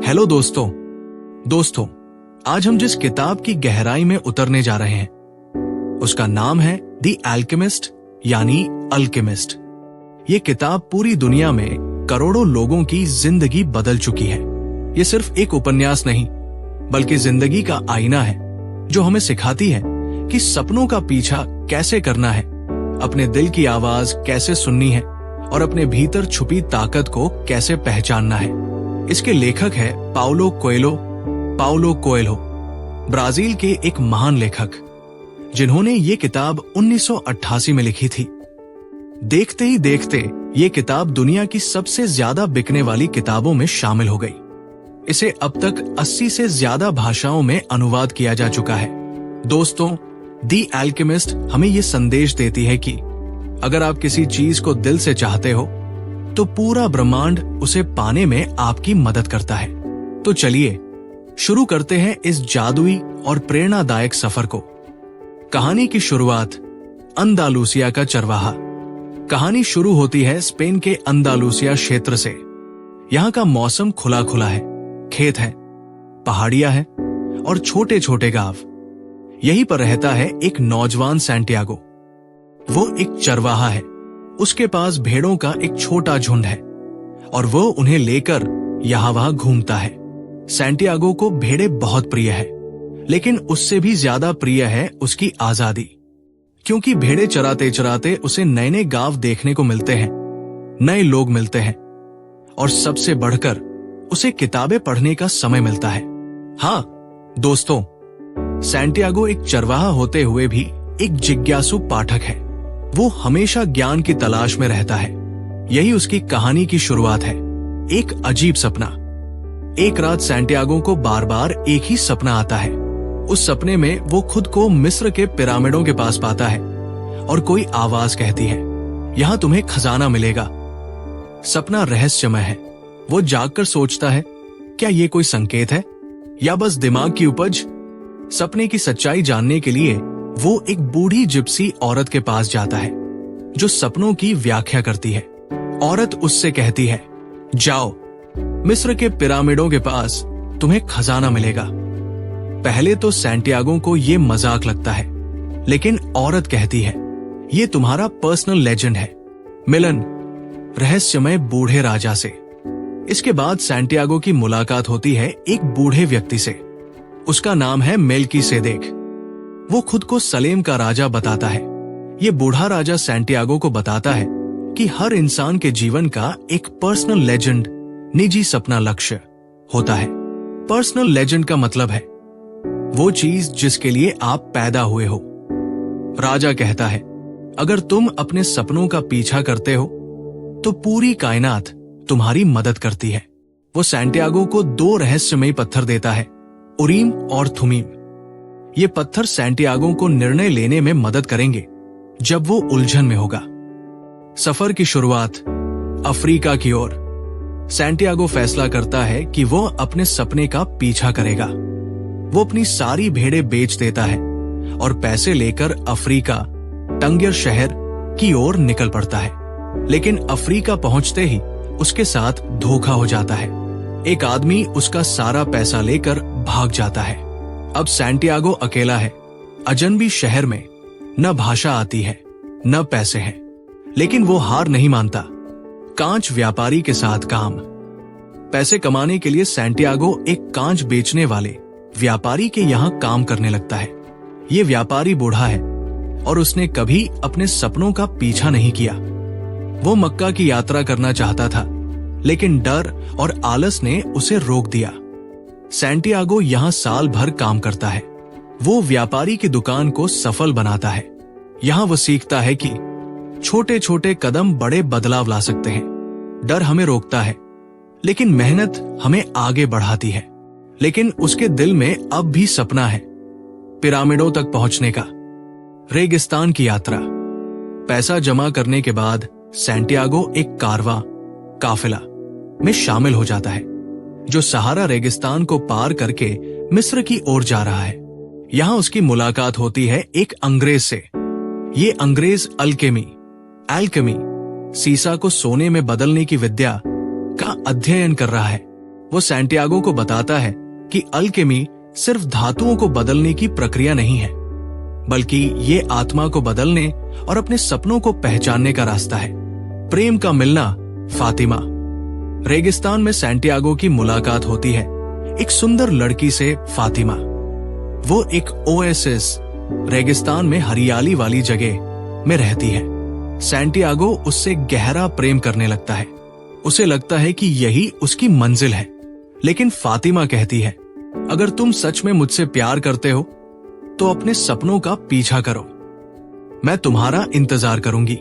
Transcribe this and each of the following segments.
Hello दोस्तों, आज हम जिस किताब की गहराई में उतरने जा रहे हैं उसका नाम है द अल्केमिस्ट यानी अल्केमिस्ट। ये किताब पूरी दुनिया में करोड़ों लोगों की जिंदगी बदल चुकी है। ये सिर्फ एक उपन्यास नहीं बल्कि जिंदगी का आईना है जो हमें सिखाती है कि सपनों का पीछा कैसे करना है, अपने दिल की आवाज कैसे सुननी है और अपने भीतर छुपी ताकत को कैसे पहचानना है। इसके लेखक है पाउलो कोएल्हो, ब्राजील के एक महान लेखक जिन्होंने ये किताब 1988 में लिखी थी। देखते ही देखते ये किताब दुनिया की सबसे ज्यादा बिकने वाली किताबों में शामिल हो गई। इसे अब तक 80 से ज्यादा भाषाओं में अनुवाद किया जा चुका है। दोस्तों, द अल्केमिस्ट हमें ये संदेश देती है कि अगर आप किसी चीज को दिल से चाहते हो तो पूरा ब्रह्मांड उसे पाने में आपकी मदद करता है। तो चलिए शुरू करते हैं इस जादुई और प्रेरणादायक सफर को। कहानी की शुरुआत अंदालूसिया का चरवाहा। कहानी शुरू होती है स्पेन के अंदालूसिया क्षेत्र से। यहाँ का मौसम खुला खुला है, खेत है, पहाड़ियां हैं और छोटे छोटे गांव। यहीं पर रहता है एक नौजवान सैंटियागो। वो एक चरवाहा है। उसके पास भेड़ों का एक छोटा झुंड है और वो उन्हें लेकर यहां वहां घूमता है। सैंटियागो को भेड़े बहुत प्रिय है, लेकिन उससे भी ज्यादा प्रिय है उसकी आजादी। क्योंकि भेड़े चराते चराते उसे नए नए गांव देखने को मिलते हैं, नए लोग मिलते हैं और सबसे बढ़कर उसे किताबें पढ़ने का समय मिलता है। हाँ दोस्तों, सैंटियागो एक चरवाहा होते हुए भी एक जिज्ञासु पाठक है। वो हमेशा ज्ञान की तलाश में रहता है। यही उसकी कहानी की शुरुआत है। एक अजीब सपना। एक रात सैंटियागो को बार बार एक ही सपना आता है। उस सपने में वो खुद को मिस्र के पिरामिडों के पास पाता है और कोई आवाज कहती है, यहां तुम्हें खजाना मिलेगा। सपना रहस्यमय है। वो जागकर सोचता है, क्या ये कोई संकेत है या बस दिमाग की उपज? सपने की सच्चाई जानने के लिए वो एक बूढ़ी जिप्सी औरत के पास जाता है जो सपनों की व्याख्या करती है। औरत उससे कहती है, जाओ मिस्र के पिरामिडों के पास तुम्हें खजाना मिलेगा। पहले तो सैंटियागो को ये मजाक लगता है, लेकिन औरत कहती है, ये तुम्हारा पर्सनल लेजेंड है, मिलन रहस्यमय बूढ़े राजा से। इसके बाद सैंटियागो की मुलाकात होती है एक बूढ़े व्यक्ति से। उसका नाम है मेल्कीसेदेक। वो खुद को सलेम का राजा बताता है। ये बूढ़ा राजा सैंटियागो को बताता है कि हर इंसान के जीवन का एक पर्सनल लेजेंड, निजी सपना लक्ष्य होता है। पर्सनल लेजेंड का मतलब है वो चीज जिसके लिए आप पैदा हुए हो। राजा कहता है, अगर तुम अपने सपनों का पीछा करते हो तो पूरी कायनात तुम्हारी मदद करती है। वो सैंटियागो को 2 रहस्यमयी पत्थर देता है, उरीम और थुमीम। ये पत्थर सैंटियागो को निर्णय लेने में मदद करेंगे जब वो उलझन में होगा। सफर की शुरुआत अफ्रीका की ओर। सैंटियागो फैसला करता है कि वो अपने सपने का पीछा करेगा। वो अपनी सारी भेड़ें बेच देता है और पैसे लेकर अफ्रीका टंगियर शहर की ओर निकल पड़ता है। लेकिन अफ्रीका पहुंचते ही उसके साथ धोखा हो जाता है। एक आदमी उसका सारा पैसा लेकर भाग जाता है। अब सैंटियागो अकेला है, अजनबी शहर में। न भाषा आती है, न पैसे हैं, लेकिन वो हार नहीं मानता। कांच व्यापारी के साथ काम। पैसे कमाने के लिए सैंटियागो एक कांच बेचने वाले व्यापारी के यहाँ काम करने लगता है। ये व्यापारी बूढ़ा है और उसने कभी अपने सपनों का पीछा नहीं किया। वो मक्का की यात्रा करना चाहता था, लेकिन डर और आलस ने उसे रोक दिया। सैंटियागो यहाँ साल भर काम करता है। वो व्यापारी की दुकान को सफल बनाता है। यहाँ वो सीखता है कि छोटे छोटे कदम बड़े बदलाव ला सकते हैं। डर हमें रोकता है, लेकिन मेहनत हमें आगे बढ़ाती है। लेकिन उसके दिल में अब भी सपना है, पिरामिडों तक पहुंचने का। रेगिस्तान की यात्रा। पैसा जमा करने के बाद सैंटियागो एक काफिला में शामिल हो जाता है जो सहारा रेगिस्तान को पार करके मिस्र की ओर जा रहा है। यहाँ उसकी मुलाकात होती है एक अंग्रेज से। ये अंग्रेज अल्केमी सीसा को सोने में बदलने की विद्या का अध्ययन कर रहा है। वो सैंटियागो को बताता है कि अल्केमी सिर्फ धातुओं को बदलने की प्रक्रिया नहीं है, बल्कि ये आत्मा को बदलने और अपने सपनों को पहचानने का रास्ता है। प्रेम का मिलना। फातिमा। रेगिस्तान में सैंटियागो की मुलाकात होती है एक सुंदर लड़की से, फातिमा। वो एक ओएसिस, रेगिस्तान में हरियाली वाली जगह में रहती है। सैंटियागो उससे गहरा प्रेम करने लगता है। उसे लगता है कि यही उसकी मंजिल है। लेकिन फातिमा कहती है, अगर तुम सच में मुझसे प्यार करते हो तो अपने सपनों का पीछा करो, मैं तुम्हारा इंतजार करूंगी।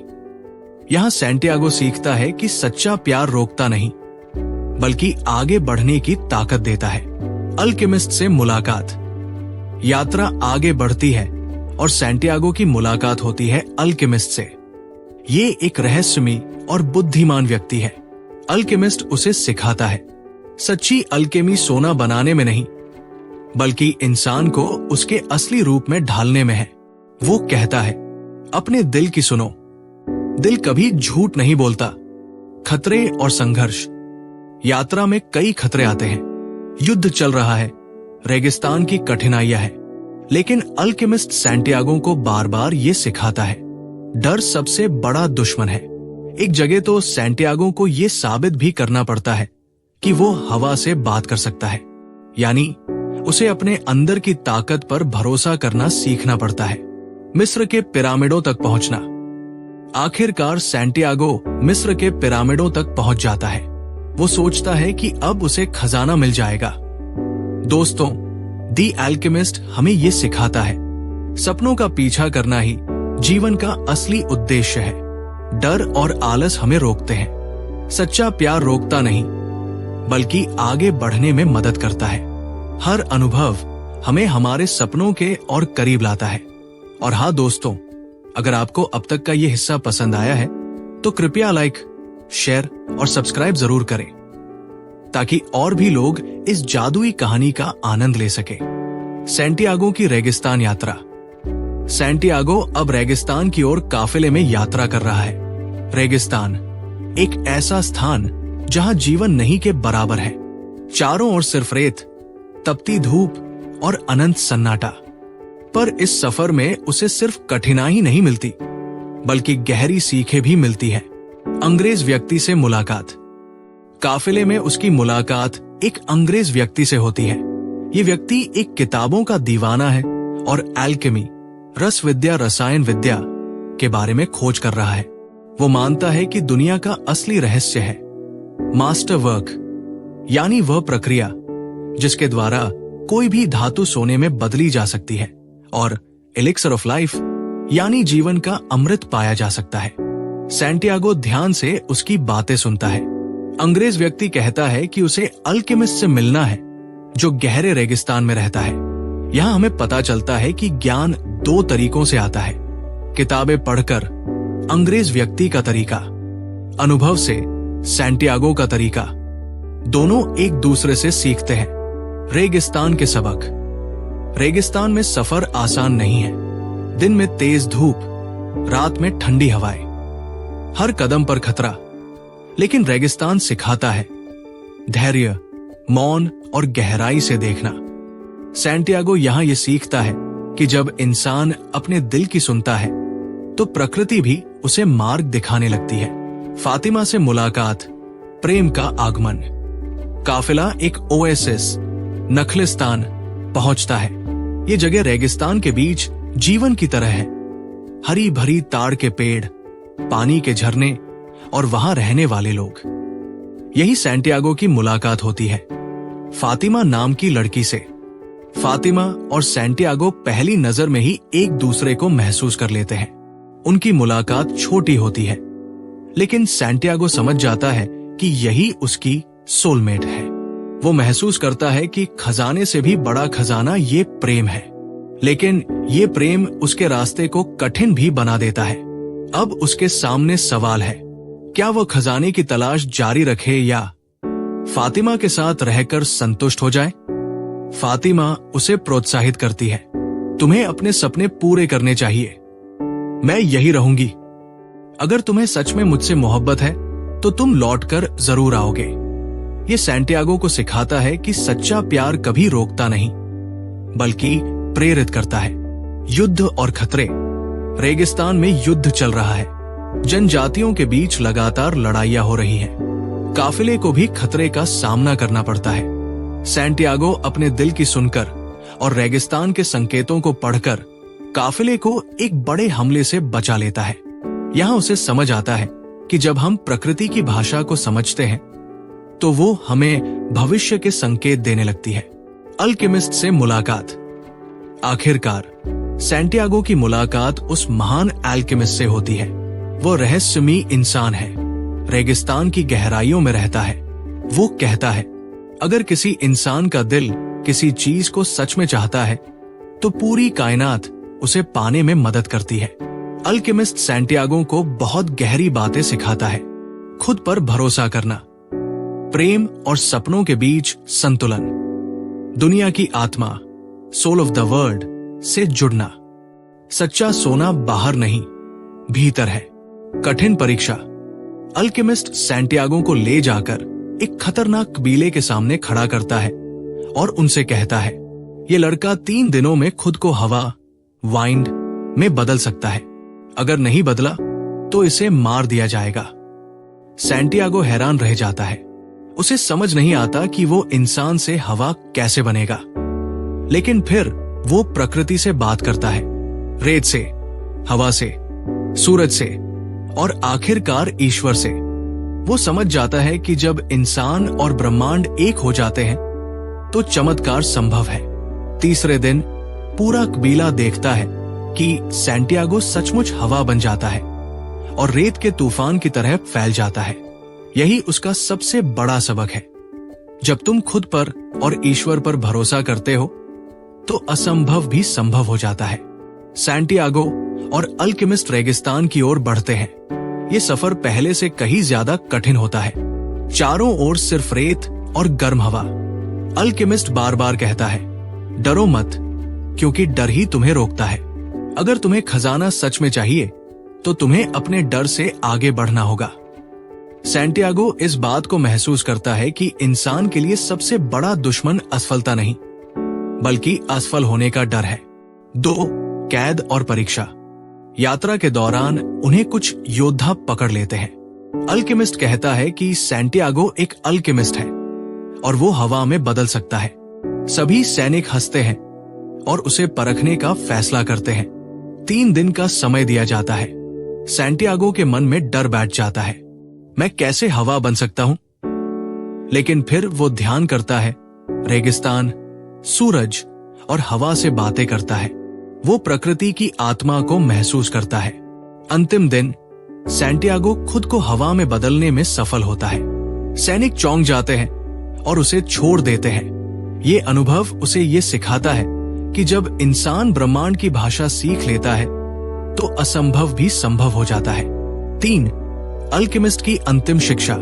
यहां सैंटियागो सीखता है कि सच्चा प्यार रोकता नहीं, बल्कि आगे बढ़ने की ताकत देता है। अल्केमिस्ट से मुलाकात। यात्रा आगे बढ़ती है और सैंटियागो की मुलाकात होती है अल्केमिस्ट से। ये एक रहस्यमयी और बुद्धिमान व्यक्ति है। अल्केमिस्ट उसे सिखाता है, सच्ची अल्केमी सोना बनाने में नहीं, बल्कि इंसान को उसके असली रूप में ढालने में है। वो कहता है, अपने दिल की सुनो, दिल कभी झूठ नहीं बोलता। खतरे और संघर्ष। यात्रा में कई खतरे आते हैं, युद्ध चल रहा है, रेगिस्तान की कठिनाइयां हैं, लेकिन अल्केमिस्ट सैंटियागो को बार बार ये सिखाता है, डर सबसे बड़ा दुश्मन है। एक जगह तो सैंटियागो को ये साबित भी करना पड़ता है कि वो हवा से बात कर सकता है, यानी उसे अपने अंदर की ताकत पर भरोसा करना सीखना पड़ता है। मिस्र के पिरामिडों तक पहुंचना। आखिरकार सैंटियागो मिस्र के पिरामिडों तक पहुंच जाता है। वो सोचता है कि अब उसे खजाना मिल जाएगा। दोस्तों, दी एल्केमिस्ट हमें ये सिखाता है, सपनों का पीछा करना ही जीवन का असली उद्देश्य है। डर और आलस हमें रोकते हैं। सच्चा प्यार रोकता नहीं, बल्कि आगे बढ़ने में मदद करता है। हर अनुभव हमें हमारे सपनों के और करीब लाता है। और हाँ दोस्तों, अगर आपको अब तक का ये हिस्सा पसंद आया है तो कृपया लाइक, शेयर और सब्सक्राइब जरूर करें, ताकि और भी लोग इस जादुई कहानी का आनंद ले सके। सैंटियागो की रेगिस्तान यात्रा। सैंटियागो अब रेगिस्तान की ओर काफिले में यात्रा कर रहा है। रेगिस्तान एक ऐसा स्थान जहां जीवन नहीं के बराबर है। चारों ओर सिर्फ रेत, तपती धूप और अनंत सन्नाटा। पर इस सफर में उसे सिर्फ कठिनाई नहीं मिलती, बल्कि गहरी सीखें भी मिलती है। अंग्रेज व्यक्ति से मुलाकात। काफिले में उसकी मुलाकात एक अंग्रेज व्यक्ति से होती है। ये व्यक्ति एक किताबों का दीवाना है और एल्केमी, रस विद्या, रसायन विद्या के बारे में खोज कर रहा है। वो मानता है कि दुनिया का असली रहस्य है मास्टर वर्क, यानी वह प्रक्रिया जिसके द्वारा कोई भी धातु सोने में बदली जा सकती है, और एलिक्सर ऑफ लाइफ, यानी जीवन का अमृत पाया जा सकता है। सैंटियागो ध्यान से उसकी बातें सुनता है। अंग्रेज व्यक्ति कहता है कि उसे अल्केमिस्ट से मिलना है जो गहरे रेगिस्तान में रहता है। यहाँ हमें पता चलता है कि ज्ञान दो तरीकों से आता है, किताबें पढ़कर अंग्रेज व्यक्ति का तरीका, अनुभव से सैंटियागो का तरीका। दोनों एक दूसरे से सीखते हैं। रेगिस्तान के सबक। रेगिस्तान में सफर आसान नहीं है। दिन में तेज धूप, रात में ठंडी हवाएं, हर कदम पर खतरा। लेकिन रेगिस्तान सिखाता है धैर्य, मौन और गहराई से देखना। सैंटियागो यहां यह सीखता है कि जब इंसान अपने दिल की सुनता है तो प्रकृति भी उसे मार्ग दिखाने लगती है। फातिमा से मुलाकात। प्रेम का आगमन। काफिला एक ओएसिस, नखलिस्तान पहुंचता है। ये जगह रेगिस्तान के बीच जीवन की तरह है। हरी भरी ताड़ के पेड़, पानी के झरने और वहां रहने वाले लोग। यही सैंटियागो की मुलाकात होती है फातिमा नाम की लड़की से। फातिमा और सैंटियागो पहली नजर में ही एक दूसरे को महसूस कर लेते हैं। उनकी मुलाकात छोटी होती है, लेकिन सैंटियागो समझ जाता है कि यही उसकी सोलमेट है। वो महसूस करता है कि खजाने से भी बड़ा खजाना ये प्रेम है। लेकिन ये प्रेम उसके रास्ते को कठिन भी बना देता है। अब उसके सामने सवाल है, क्या वो खजाने की तलाश जारी रखे या फातिमा के साथ रहकर संतुष्ट हो जाए? फातिमा उसे प्रोत्साहित करती है, तुम्हें अपने सपने पूरे करने चाहिए, मैं यही रहूंगी। अगर तुम्हें सच में मुझसे मोहब्बत है तो तुम लौटकर जरूर आओगे। ये सैंटियागो को सिखाता है कि सच्चा प्यार कभी रोकता नहीं, बल्कि प्रेरित करता है। युद्ध और खतरे। रेगिस्तान में युद्ध चल रहा है। जनजातियों के बीच लगातार लड़ाइयां हो रही हैं। काफिले को भी खतरे का सामना करना पड़ता है। सैंटियागो अपने दिल की सुनकर और रेगिस्तान के संकेतों को पढ़कर काफिले को एक बड़े हमले से बचा लेता है। यहाँ उसे समझ आता है कि जब हम प्रकृति की भाषा को समझते हैं तो वो हमें भविष्य के संकेत देने लगती है। अल्केमिस्ट से मुलाकात। आखिरकार सैंटियागो की मुलाकात उस महान एल्केमिस्ट से होती है। वो रहस्यमयी इंसान है, रेगिस्तान की गहराइयों में रहता है। वो कहता है, अगर किसी इंसान का दिल किसी चीज को सच में चाहता है तो पूरी कायनात उसे पाने में मदद करती है। अल्केमिस्ट सैंटियागो को बहुत गहरी बातें सिखाता है। खुद पर भरोसा करना, प्रेम और सपनों के बीच संतुलन, दुनिया की आत्मा, सोल ऑफ द वर्ल्ड से जुड़ना। सच्चा सोना बाहर नहीं, भीतर है। कठिन परीक्षा। अल्केमिस्ट सैंटियागो को ले जाकर एक खतरनाक कबीले के सामने खड़ा करता है और उनसे कहता है, ये लड़का 3 दिनों में खुद को हवा, वाइंड में बदल सकता है। अगर नहीं बदला तो इसे मार दिया जाएगा। सैंटियागो हैरान रह जाता है। उसे समझ नहीं आता कि वो इंसान से हवा कैसे बनेगा। लेकिन फिर वो प्रकृति से बात करता है, रेत से, हवा से, सूरज से और आखिरकार ईश्वर से। वो समझ जाता है कि जब इंसान और ब्रह्मांड एक हो जाते हैं तो चमत्कार संभव है। तीसरे दिन पूरा कबीला देखता है कि सैंटियागो सचमुच हवा बन जाता है और रेत के तूफान की तरह फैल जाता है। यही उसका सबसे बड़ा सबक है। जब तुम खुद पर और ईश्वर पर भरोसा करते हो तो असंभव भी संभव हो जाता है। सैंटियागो और अल्केमिस्ट रेगिस्तान की ओर बढ़ते हैं। ये सफर पहले से कहीं ज्यादा कठिन होता है। चारों ओर सिर्फ रेत और गर्म हवा। अल्केमिस्ट बार बार कहता है, डरो मत, क्योंकि डर ही तुम्हें रोकता है। अगर तुम्हें खजाना सच में चाहिए तो तुम्हें अपने डर से आगे बढ़ना होगा। सैंटियागो इस बात को महसूस करता है कि इंसान के लिए सबसे बड़ा दुश्मन असफलता नहीं, बल्कि असफल होने का डर है। 2. कैद और परीक्षा। यात्रा के दौरान उन्हें कुछ योद्धा पकड़ लेते हैं। अल्केमिस्ट कहता है कि सैंटियागो एक अल्केमिस्ट है और वो हवा में बदल सकता है। सभी सैनिक हंसते हैं और उसे परखने का फैसला करते हैं। 3 दिन का समय दिया जाता है। सैंटियागो के मन में डर बैठ जाता है, मैं कैसे हवा बन सकता हूं? लेकिन फिर वो ध्यान करता है, रेगिस्तान, सूरज और हवा से बातें करता है। वो प्रकृति की आत्मा को महसूस करता है। अंतिम दिन सैंटियागो खुद को हवा में बदलने में सफल होता है। सैनिक चौंक जाते हैं और उसे छोड़ देते हैं। ये अनुभव उसे ये सिखाता है कि जब इंसान ब्रह्मांड की भाषा सीख लेता है तो असंभव भी संभव हो जाता है। 3. अल्केमिस्ट की अंतिम शिक्षा।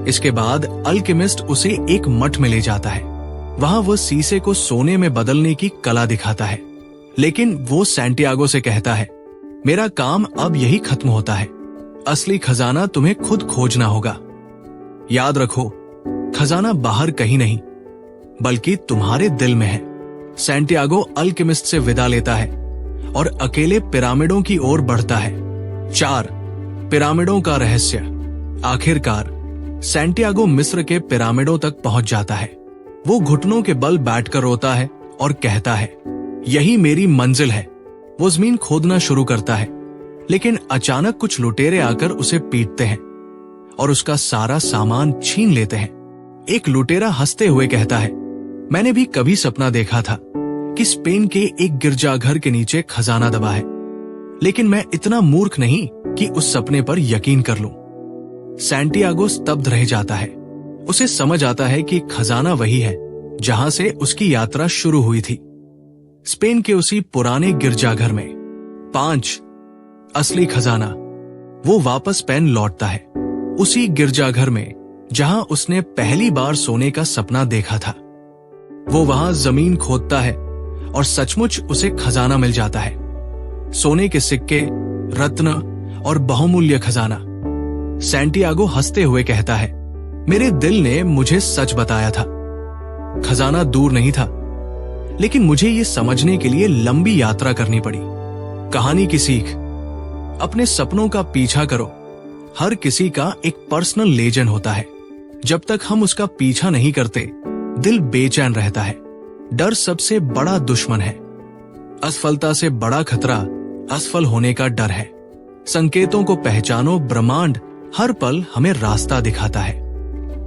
इसके बाद अल्केमिस्ट उसे एक मठ में ले जाता है। वहां वो शीशे को सोने में बदलने की कला दिखाता है। लेकिन वो सैंटियागो से कहता है, मेरा काम अब यही खत्म होता है। असली खजाना तुम्हें खुद खोजना होगा। याद रखो, खजाना बाहर कहीं नहीं, बल्कि तुम्हारे दिल में है। सैंटियागो अल्केमिस्ट से विदा लेता है और अकेले पिरामिडों की ओर बढ़ता है। 4. पिरामिडों का रहस्य। आखिरकार सैंटियागो मिस्र के पिरामिडों तक पहुंच जाता है। वो घुटनों के बल बैठकर रोता है और कहता है, यही मेरी मंजिल है। वो जमीन खोदना शुरू करता है, लेकिन अचानक कुछ लुटेरे आकर उसे पीटते हैं और उसका सारा सामान छीन लेते हैं। एक लुटेरा हंसते हुए कहता है, मैंने भी कभी सपना देखा था कि स्पेन के एक गिरजाघर के नीचे खजाना दबा है, लेकिन मैं इतना मूर्ख नहीं कि उस सपने पर यकीन कर लूं। सैंटियागो स्तब्ध रह जाता है। उसे समझ आता है कि खजाना वही है जहां से उसकी यात्रा शुरू हुई थी, स्पेन के उसी पुराने गिरजाघर में। 5. असली खजाना। वो वापस स्पेन लौटता है, उसी गिरजाघर में जहां उसने पहली बार सोने का सपना देखा था। वो वहां जमीन खोदता है और सचमुच उसे खजाना मिल जाता है। सोने के सिक्के, रत्न और बहुमूल्य खजाना। सैंटियागो हंसते हुए कहता है, मेरे दिल ने मुझे सच बताया था। खजाना दूर नहीं था, लेकिन मुझे ये समझने के लिए लंबी यात्रा करनी पड़ी। कहानी की सीख, अपने सपनों का पीछा करो। हर किसी का एक पर्सनल लेजेंड होता है। जब तक हम उसका पीछा नहीं करते, दिल बेचैन रहता है। डर सबसे बड़ा दुश्मन है। असफलता से बड़ा खतरा असफल होने का डर है। संकेतों को पहचानो, ब्रह्मांड हर पल हमें रास्ता दिखाता है।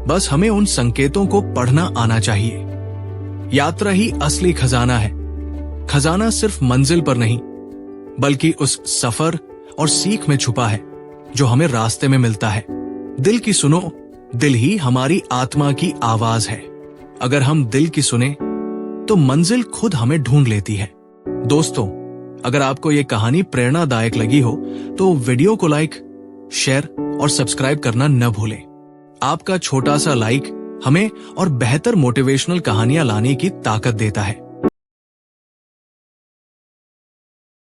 बस हमें उन संकेतों को पढ़ना आना चाहिए। यात्रा ही असली खजाना है। खजाना सिर्फ मंजिल पर नहीं, बल्कि उस सफर और सीख में छुपा है जो हमें रास्ते में मिलता है। दिल की सुनो, दिल ही हमारी आत्मा की आवाज है। अगर हम दिल की सुने तो मंजिल खुद हमें ढूंढ लेती है। दोस्तों, अगर आपको ये कहानी प्रेरणादायक लगी हो तो वीडियो को लाइक, शेयर और सब्सक्राइब करना न भूलें। आपका छोटा सा लाइक हमें और बेहतर मोटिवेशनल कहानियां लाने की ताकत देता है।